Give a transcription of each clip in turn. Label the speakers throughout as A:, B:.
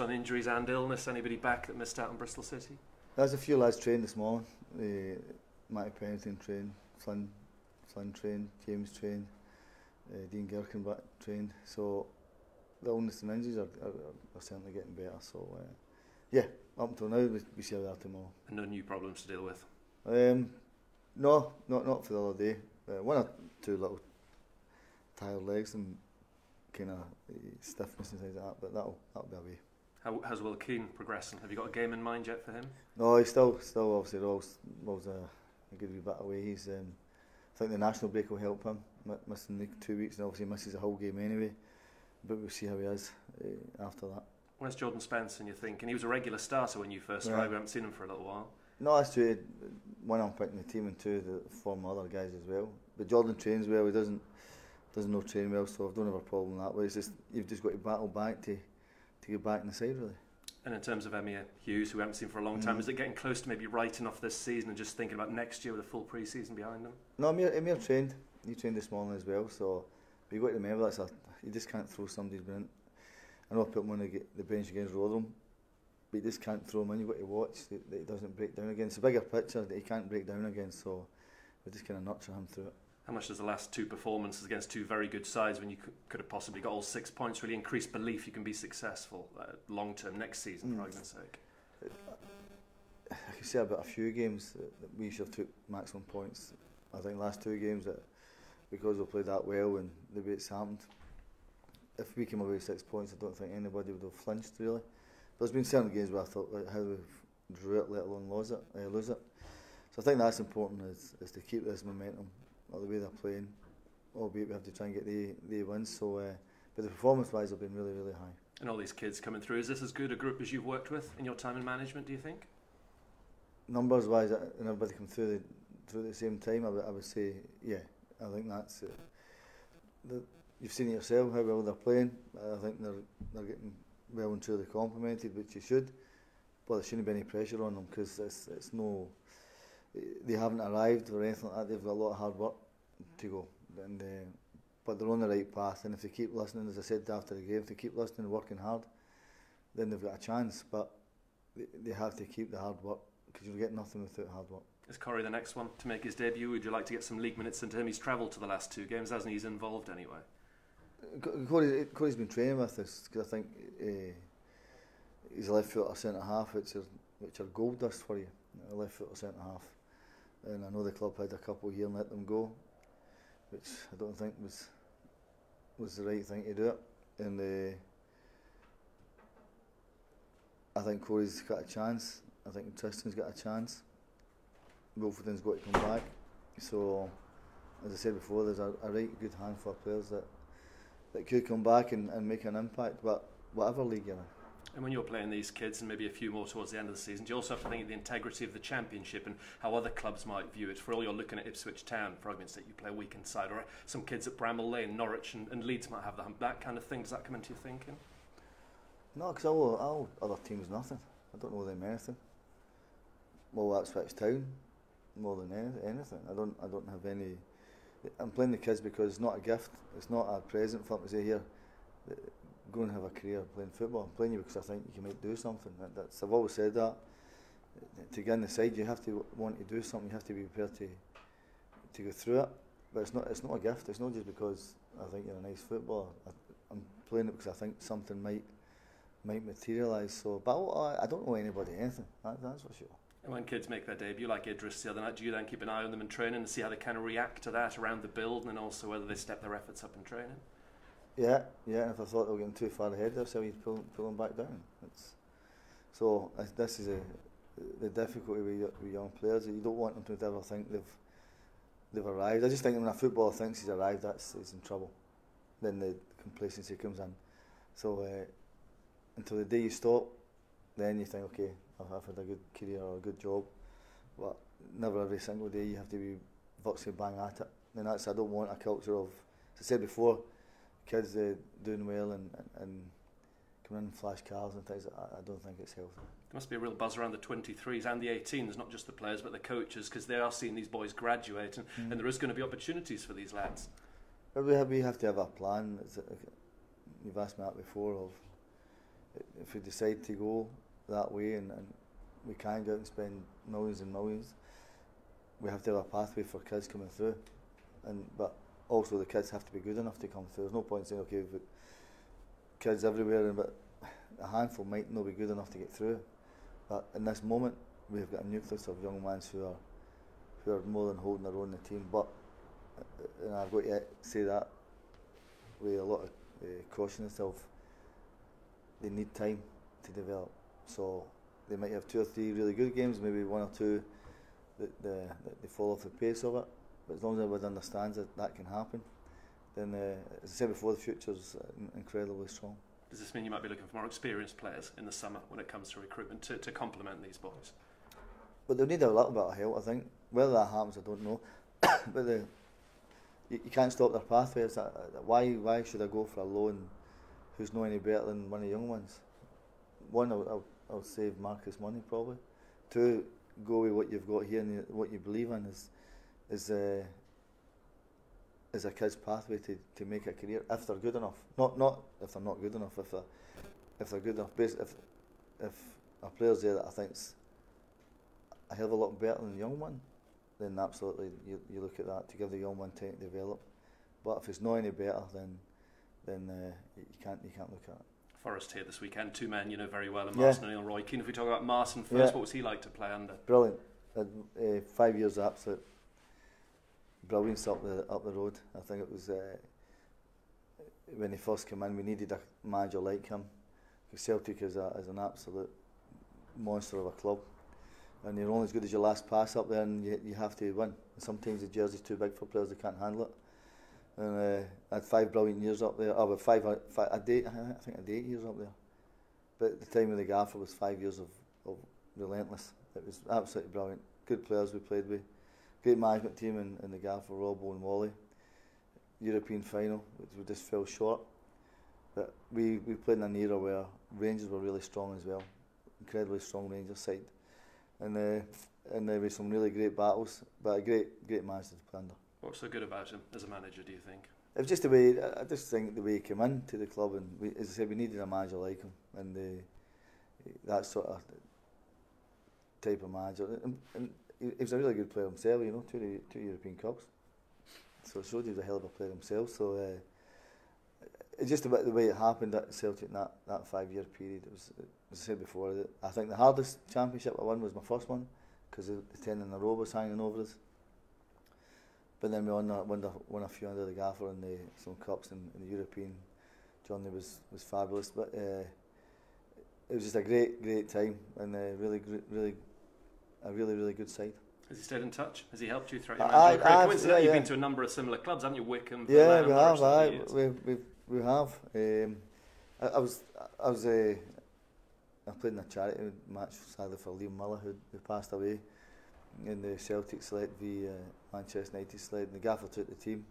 A: just on injuries and illness? Anybody back that missed out on Bristol City?
B: There's a few lads trained this morning. Matty Pennington trained, Flynn trained, James trained, Dean Gherkin trained. So the illness and injuries are certainly getting better. So yeah, up until now we see how they are tomorrow.
A: And no new problems to deal with?
B: No, not for the other day. One or two little tired legs and kind of stiffness and things like that, but that'll be away.
A: How's Will Keane progressing? Have you got a game in mind yet for him?
B: No, he's still obviously Will's a good wee bit away. He's I think the national break will help him, missing the 2 weeks, and obviously misses the whole game anyway. But we'll see how he is after that.
A: Where's Jordan Spencer, you think? And he was a regular starter when you first arrived. We haven't seen him for a little while.
B: No, that's true. One, I'm picking the team, and two, the former other guys as well. But Jordan trains well. He doesn't train well, so I don't have a problem that way. It's just you've just got to battle back to get back in the side, really.
A: And in terms of Emir Hughes, who we haven't seen for a long time, is it getting close to maybe writing off this season and just thinking about next year with a full pre-season behind him?
B: No, Emir trained. He trained this morning as well. So you've got to remember you just can't throw somebody's been in. I know I put him on the bench against Rotherham, but you just can't throw him in. You've got to watch that he doesn't break down again. It's a bigger picture that he can't break down again, so we just kind of nurture him through it.
A: How much does the last two performances against two very good sides, when you could have possibly got all 6 points, really increase belief you can be successful long term next season, for argument's sake?
B: I can say about a few games that we should have took maximum points. I think the last two games that because we played that well and the way it's happened, if we came away with 6 points, I don't think anybody would have flinched really. There's been certain games where I thought how we drew it, let alone lose it. So I think that's important is to keep this momentum, or the way they're playing, albeit we have to try and get the wins. So, but the performance-wise have been really, really high.
A: And all these kids coming through, is this as good a group as you've worked with in your time in management, do you think?
B: Numbers-wise, and everybody come through at the same time, I would say, yeah. I think that's you've seen it yourself how well they're playing. I think they're getting well and truly complimented, which you should. But there shouldn't be any pressure on them because it's no. They haven't arrived or anything like that. They've got a lot of hard work to go, and but they're on the right path. And if they keep listening, as I said after the game, if they keep listening and working hard, then they've got a chance. But they have to keep the hard work because you'll get nothing without hard work.
A: Is Corey the next one to make his debut? Would you like to get some league minutes into him? He's travelled to the last two games, hasn't he? He's involved anyway.
B: Corey's been training with us because I think he's a left footer centre half, which are gold dust for you, a left footer centre half. And I know the club had a couple here and let them go, which I don't think was the right thing to do it. And I think Corey's got a chance. I think Tristan's got a chance. Wilfredon's got to come back. So, as I said before, there's a right good handful of players that could come back and make an impact, but whatever league you're in.
A: And when you're playing these kids and maybe a few more towards the end of the season, do you also have to think of the integrity of the championship and how other clubs might view it? For all you're looking at Ipswich Town, for argument's sake, you play a weekend side, or some kids at Bramall Lane, Norwich and Leeds might have that kind of thing. Does that come into your thinking? No,
B: because all other teams nothing. I don't know them anything. Well, Ipswich Town more than anything. I don't have any. I'm playing the kids because it's not a gift. It's not a present for them to say here, go and have a career playing football. I'm playing you because I think you might do something. I've always said that. To get in the side, you have to want to do something. You have to be prepared to go through it. But it's not a gift. It's not just because I think you're a nice footballer. I'm playing it because I think something might materialise. So, but I don't know anybody anything. That's for sure.
A: And when kids make their debut, like Idris the other night, do you then keep an eye on them in training and see how they kind of react to that around the build, and also whether they step their efforts up in training? Yeah. And if I thought they were getting too far ahead, I'd say you'd pull them back down. This is the difficulty with young players. You don't want them to ever think they've arrived. I just think when a footballer thinks he's arrived, he's in trouble. Then the complacency comes in. So until the day you stop, then you think, okay, I've had a good career or a good job, but never every single day you have to be virtually bang at it. And I don't want a culture of, as I said before, kids doing well and coming in flash cars and things. I don't think it's healthy. There must be a real buzz around the 23s and the 18s, not just the players but the coaches, because they are seeing these boys graduate and there is going to be opportunities for these lads.
B: But we have to have a plan. You've asked me that before, of
A: if we decide to go that way and we can go out and spend millions and millions, we have to have a pathway for kids coming through, but also the kids have to be good enough to come through. There's no point saying, okay, we've got kids everywhere, but a handful might not be good enough to get through. But in this moment, we've got a nucleus of young ones who are more than holding their own in the team. But and I've got to say that with a lot of cautiousness of they need time to develop. So they might have 2 or 3 really good games, maybe 1 or 2 that they fall off the pace of it. But as long as everyone understands that can happen, then as I said before, the future's incredibly strong.
C: Does this mean you might be looking for more experienced players in the summer when it comes to recruitment to complement these boys?
A: But they'll need a little bit of help, I think. Whether that happens, I don't know. But you can't stop their pathways. Why should I go for a loan who's not any better than one of the young ones? One, I'll save Marcus money probably. 2, go with what you've got here and what you believe in is a kid's pathway to make a career if they're good enough. Not if they're not good enough. If they're good enough. If a player's there that I think's a hell of a lot better than the young one, then absolutely you look at that to give the young one time to develop. But if it's not any better, then you can't look at it.
C: Forest here this weekend, 2 men you know very well, and Marson and Roy Keane. If we talk about Marson first, what was he like to play under?
A: Brilliant. 5 years of absolute brilliance up the road. I think it was when he first came in, we needed a manager like him. Celtic is an absolute monster of a club, and you're only as good as your last pass up there, and you have to win. And sometimes the jersey's too big for players, they can't handle it. And I had 5 brilliant years up there. I think I had 8 years up there. But at the time of the gaffer was 5 years of relentless. It was absolutely brilliant. Good players we played with. Great management team in the gaffer, Robbo and Wally. European final, which we just fell short. But we played in an era where Rangers were really strong as well. Incredibly strong Rangers side. And there were some really great battles, but a great manager to play under.
C: What's so good about him as a manager, do you think?
A: It was just the way, I just think the way he came into the club, and as I said, we needed a manager like him, and that sort of type of manager. And he was a really good player himself, you know, 2 European Cups. So it showed he was a hell of a player himself. So it's just about the way it happened at Celtic in that 5-year period. It was, as I said before, I think the hardest championship I won was my first one, because the 10 in a row was hanging over us. But then we won a few under the gaffer, and some cups in the European journey was fabulous. But it was just a great time, and a really good side.
C: Has he stayed in touch? Has he helped you throughout your managerial career? Coincidentally, you've been to a number of similar clubs, haven't you? Wickham,
A: yeah, we have. We have. I played in a charity match, sadly, for Liam Miller, who passed away. In the Celtic select v Manchester United select, and the gaffer took the team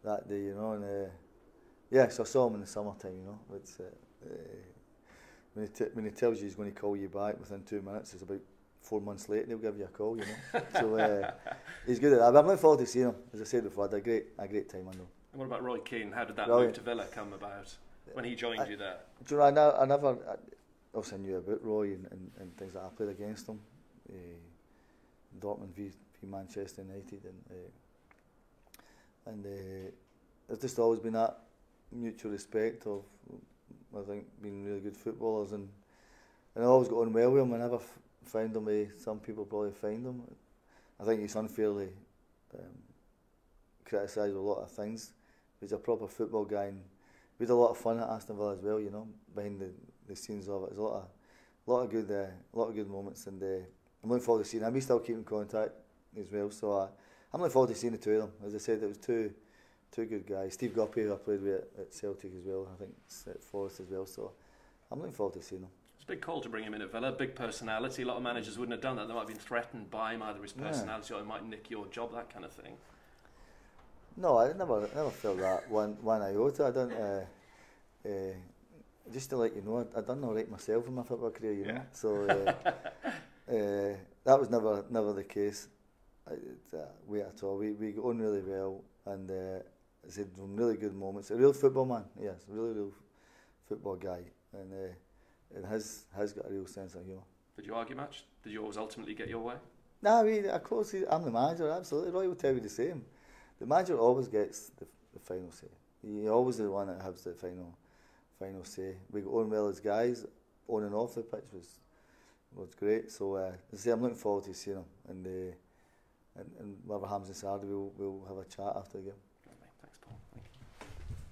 A: that day, you know, and so I saw him in the summertime, you know. It's when he tells you he's going to call you back within 2 minutes, it's about 4 months later he'll give you a call, you know. So he's good at that. But I'm looking forward to seeing him. As I said before, I had a great time under him.
C: And what about Roy Keane? How did that move to Villa come about when he joined you there?
A: Do you know, I never obviously knew about Roy and things like that. I played against him. Dortmund v Manchester United, and there's just always been that mutual respect of, I think, being really good footballers, and I always got on well with him. I never found him way some people probably find him. I think he's unfairly criticised a lot of things. He's a proper football guy, and we had a lot of fun at Aston Villa as well, you know, behind the scenes of it. There's a lot of good moments, and I'm looking forward to seeing him. We still keep in contact as well, so I'm looking forward to seeing the 2 of them. As I said, it was two good guys. Steve Guppy, who I played with at Celtic as well, I think at Forest as well, so I'm looking forward to seeing him.
C: It's a big call to bring him in at Villa, big personality. A lot of managers wouldn't have done that. They might have been threatened by him, either his personality or he might nick your job, that kind of thing.
A: No, I never felt that one iota. I don't. Just to let you know, I done all right myself in my football career, you know. So that was never the case. Way at all. We got on really well, and I said some really good moments. A real football man, yes, a real football guy, and
B: and has got a real sense of humour.
C: Did you argue much? Did you always ultimately get your way?
B: No, I mean, of course, I'm the manager, absolutely. Roy will tell you the same. The manager always gets the final say. He's always the one that has the final say. We got on well as guys, on and off the pitch was great. So, as I say, I'm looking forward to seeing him. And whatever happens on Saturday, we'll have a chat after the game.
C: Thanks, Paul. Thank you.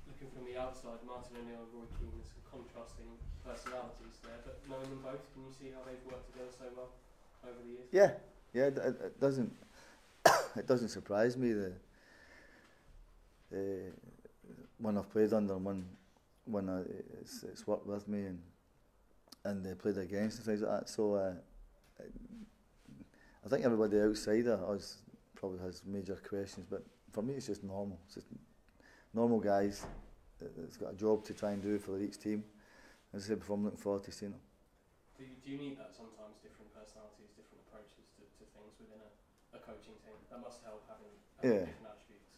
D: Looking from the outside, Martin O'Neill and Roy Keane, there's some contrasting personalities there, but knowing them both, can you see how they've worked together so well over the years?
B: Yeah, it doesn't it doesn't surprise me that when I've played under them, when it's worked with me and they played against and things like that. So I think everybody outside of us probably has major questions, but for me it's just normal. It's just normal guys that's got a job to try and do for each team. As I said before, I'm looking forward to seeing them.
D: Do you need that sometimes, different personalities, different approaches to things within a coaching team? That must help having different attributes.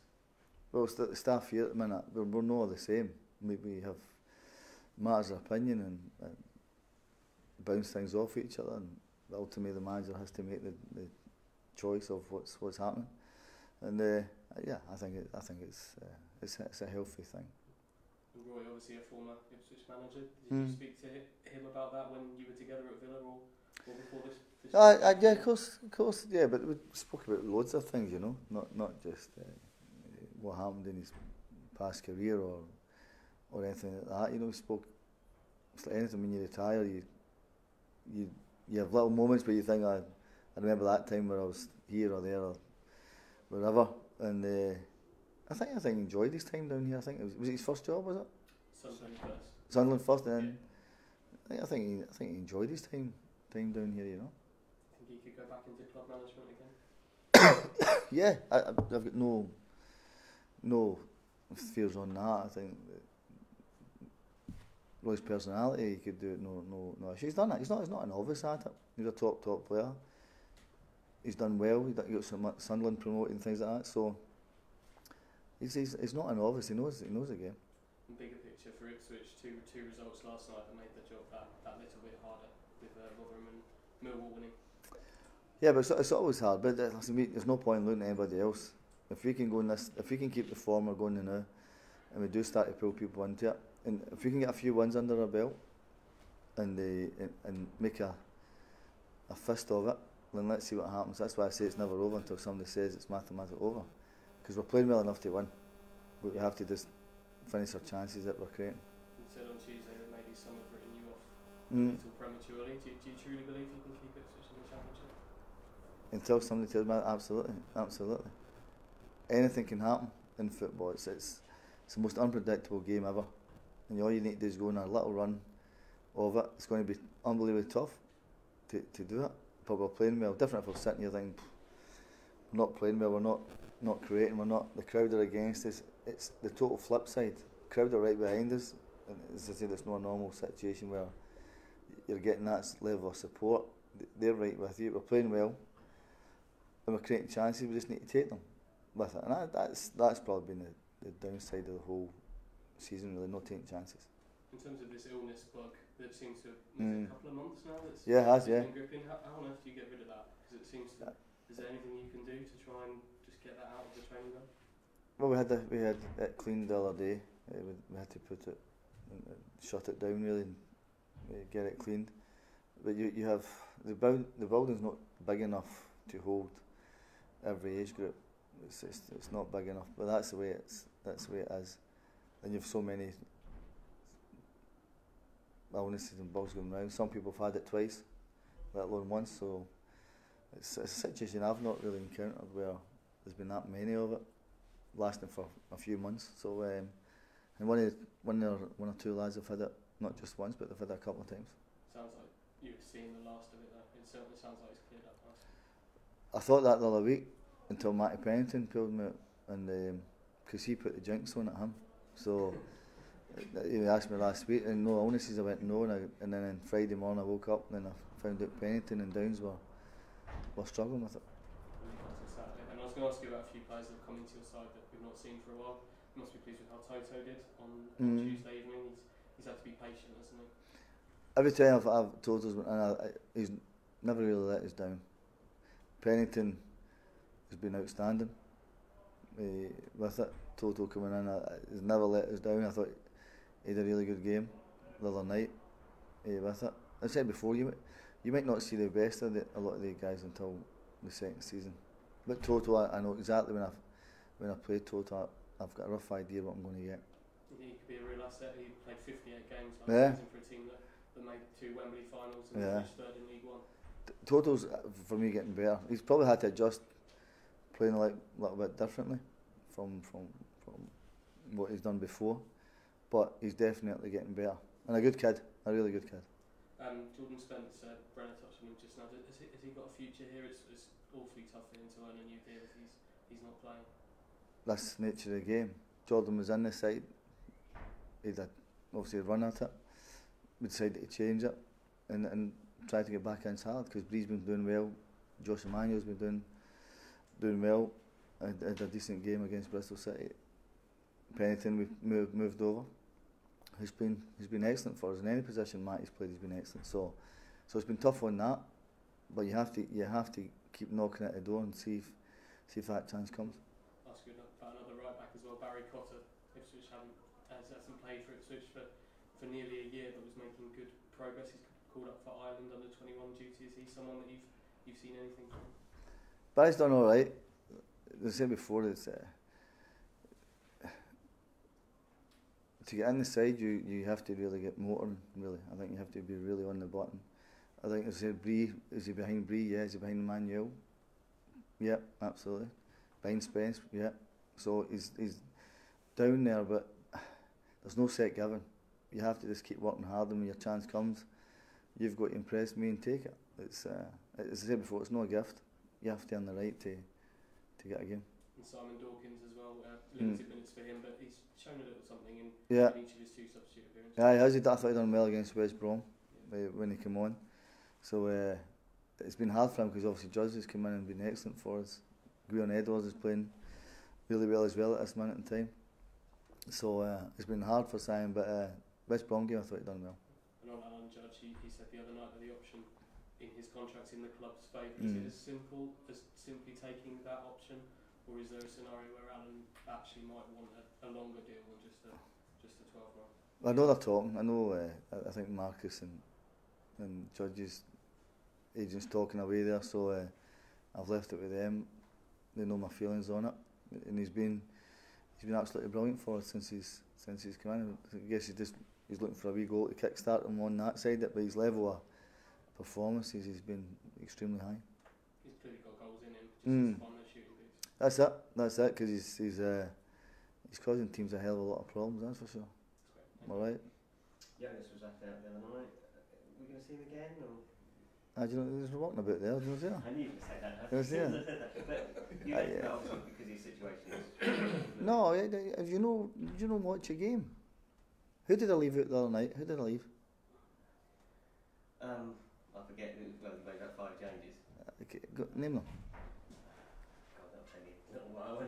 B: Well, the staff here at the minute, we're not the same. We have matters of opinion and bounce things off each other, and ultimately the manager has to make the choice of what's happening. And I think it's a healthy thing.
D: And Roy, obviously a former Ipswich manager. Did you speak to him about that when you were together at Villa or before this?
B: Yeah, of course, yeah. But we spoke about loads of things, you know, not just what happened in his past career or anything like that. You know, we spoke. It's like anything when you retire, you have little moments where you think, I remember that time where I was here or there or wherever, and I think he enjoyed his time down here. I think was it his first job, was it? Sunderland first, and then I think he enjoyed his time down here. You know.
D: Think he could go back into club management again?
B: Yeah, I've got no fears on that. I think Roy's personality, he could do it. No issue. He's done it. He's not a novice at it. He's a top player. He's done well. He got some Sunderland promoting and things like that. So he's not a novice. He knows the game.
D: Bigger picture for Ipswich, two results last night that made the job that little bit harder with Rotherham and Millwall winning. Yeah, but
B: it's always hard. But there's no point in looking at anybody else. If we can if we can keep the form we're going now, and we do start to pull people into it, and if we can get a few wins under our belt, and make a fist of it, then let's see what happens. That's why I say it's never over until somebody says it's mathematically over, because we're playing well enough to win, but we have to just finish our chances that we're creating.
D: You said on Tuesday that maybe some have written you off a little prematurely. Do you truly believe you can keep Ipswich in the Championship?
B: Until somebody tells me that, absolutely. Anything can happen in football. It's the most unpredictable game ever, and all you need to do is go on a little run of it. It's going to be unbelievably tough to do it, but we're playing well. Different if we're sitting here thinking, we're not playing well, we're not creating, we're not, the crowd are against us. It's the total flip side. The crowd are right behind us, and as I say, it's not a normal situation where you're getting that level of support. They're right with you. We're playing well, and we're creating chances. We just need to take them with it, and that's probably been the downside of the whole season. Really, not taking chances.
D: In terms of this illness bug that seems to have a couple of months now, that's been gripping. How on earth do you get rid of that? Because it seems to. Is there anything you can do to try and just get that out of the training ground?
B: Well, we had it cleaned the other day. We had to put it, shut it down really, and get it cleaned. But you have the building's not big enough to hold every age group. It's not big enough. But that's the way it is. And you've so many illnesses and bugs going around. Some people have had it twice, let alone once. So it's a situation I've not really encountered where there's been that many of it, lasting for a few months. So and one or two lads have had it not just once, but they've had it a couple of times.
D: Sounds like you've seen the last of it though. It certainly sounds like it's cleared up now.
B: I thought that the other week until Matty Pennington pulled me out, and because he put the jinx on at him. So he asked me last week, and no illnesses. I went no, and then on Friday morning I woke up and then I found out Pennington and Downs were struggling with it.
D: And I was going to ask you about a few players that have come into your side that we've not seen for a while. You must be pleased with how Toto did on Tuesday evening. He's had to be patient, hasn't he?
B: every time I've told us, and he's never really let us down. Pennington has been outstanding with it. Toto coming in, he's never let us down. I thought he had a really good game the other night with it. I said before, you might not see the best of a lot of the guys until the second season. But Toto, I know exactly when I play Toto, I've got a rough idea what I'm going to get.
D: He could be a real asset. He played 58 games last season for a team that made 2 Wembley finals and finished third in League One.
B: Toto's, for me, getting better. He's probably had to adjust playing a little bit differently from what he's done before, but he's definitely getting better. And a good kid, a really good kid.
D: Jordan Spence, Brenner touched on him just now. Has he got a future here? It's awfully tough for him to earn a new deal if he's not playing.
B: That's the nature of the game. Jordan was in the side. He did obviously run at it. We decided to change it and try to get back inside because Bree's been doing well. Josh Emmanuel's been doing well. Had a decent game against Bristol City. Pennington we moved over. He's been excellent for us in any position Matty's played. He's been excellent. So it's been tough on that, but you have to keep knocking at the door and see if that chance comes.
D: Ask you about another right back as well, Barry Cotter. Ipswich hasn't played for Ipswich for nearly a year, but was making good progress. He's called up for Ireland under 21 duty. Is he someone that you've seen anything from?
B: Barry's done all right. As I said before, it's to get in the side, you have to really get motoring. Really, I think you have to be really on the button. I think, as I said, Bree, is he behind Bree? Yeah. Is he behind Manuel? Yeah, absolutely. Behind Spence? Yeah. So he's down there, but there's no set given. You have to just keep working hard, and when your chance comes, you've got to impress me and take it. It's as I said before, it's not a gift. You have to earn the right to get a game.
D: And Simon Dawkins as well, limited minutes for him, but he's shown a little something in each of his 2 substitute appearances.
B: Yeah, he has. I thought he done well against West Brom when he came on. So it's been hard for him because obviously Judge has come in and been excellent for us. Guion Edwards is playing really well as well at this minute in time. So it's been hard for Simon, but West Brom game I thought he done well.
D: And on Alan Judge, he said the other night that the option in his contract's in the club's favour. Is it as simple as simply taking that option, or is there a scenario where Alan actually might want a longer deal than just a 12 month?
B: I know they're talking. I know. I think Marcus and Judge's agents talking away there. So I've left it with them. They know my feelings on it, and he's been absolutely brilliant for us since he's come in. I guess he's looking for a wee goal to kickstart him on that side. But his level of performances has been extremely high.
D: He's clearly got goals in him. Just on the shooting boots.
B: That's it. Because he's causing teams a hell of a lot of problems. That's for sure. All right.
E: Jonas was left out the other night. Are we going to see him again? Or?
B: Do you know, there's walking about there. Do you know see that?
E: I knew you were going to say that.
B: You see that?
E: But you left out obviously because his situation is.
B: No, if you know watch a game. Who did I leave out the other night? Who did I leave?
E: I forget. Well, you made about 5 changes.
B: Okay, name them.
E: God, that'll take me a little while.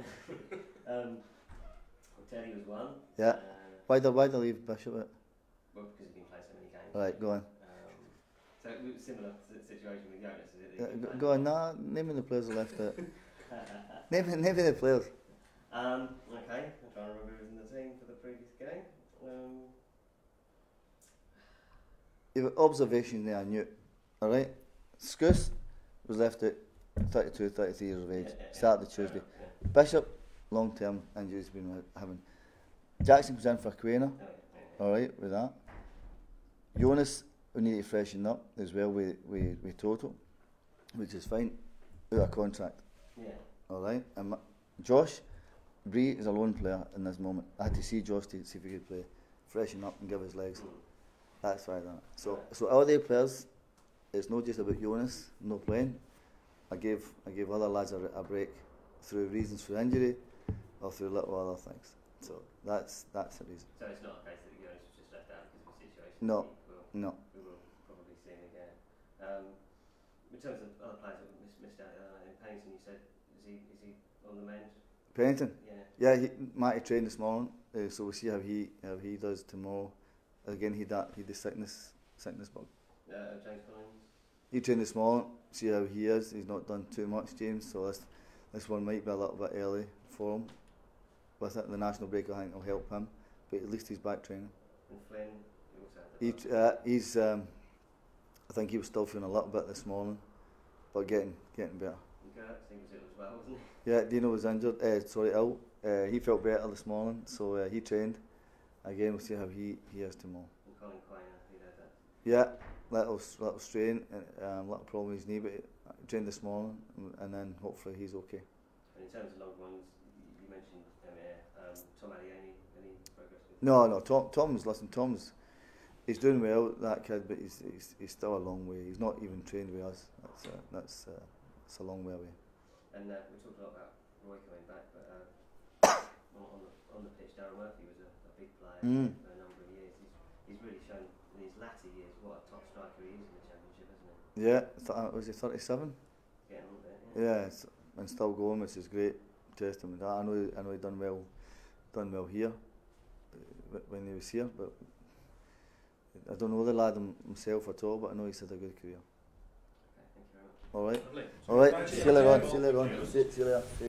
E: Well, Teddy was one.
B: Yeah. Why did I leave Bishop out?
E: Well, because he's been playing so many games.
B: Right, go on.
E: So it was a similar situation with Jonas, is it?
B: Go on, nah, name the players I left out. name the players.
E: Okay, I'm trying to remember who was in the team for the previous game.
B: Observations there, I knew. Alright? Scouse was left out 32, 33 years of age. Started Tuesday. Bishop, long term injuries been having. Jackson comes in for Quainer. Alright, with that. Jonas, we need to freshen up as well with Toto, which is fine. Out of contract.
E: Yeah.
B: Alright. And Josh, Bree is a lone player in this moment. I had to see Josh to see if he could play. Freshen up and give his legs. That's why I done it. So all the players, it's not just about Jonas not playing. I gave other lads a break through reasons for injury or through little other things. So that's the reason.
E: So it's not a case that Jonas was just left out because of the situation?
B: No.
E: We will probably see him again. In terms of other players that missed out in Pennington, you said, is he on the mend?
B: Pennington?
E: Yeah.
B: Matty trained this morning, so we'll see how he does tomorrow. Again, he had the sickness bug.
E: James Collins?
B: He trained this morning, see how he is. He's not done too much, James, so this one might be a little bit early for him. With it, the national break I think will help him, but at least he's back training.
E: And Flynn, you also had the
B: He's I think he was still feeling a little bit this morning, but getting better.
E: And Gertz, he was ill as well, wasn't
B: Yeah, Dino was injured, ill. He felt better this morning, so he trained. Again, we'll see how he is tomorrow.
E: he? And Colin Quainer, he had that.
B: Yeah, little strain, little problem with his knee, but he trained this morning, and then hopefully he's okay.
E: And in terms of long ones, you mentioned Emir, Tom Ali, any progress with?
B: No, Tom's he's doing well, that kid, but he's still a long way. He's not even trained with us. That's a long way away.
E: And we talked a lot about Roy coming back, but on the pitch, Darryl Murphy was a big player for a number of years. He's really shown in his latter years what a top striker he is in the Championship, hasn't he?
B: Yeah, was he 37?
E: Getting on there.
B: Yeah, and still going, which is great. Testament to that. I know he done well here when he was here, but I don't know the lad himself at all, but I know he's had a good career.
E: Okay, thank you very much.
B: All right. See you later on. See you later.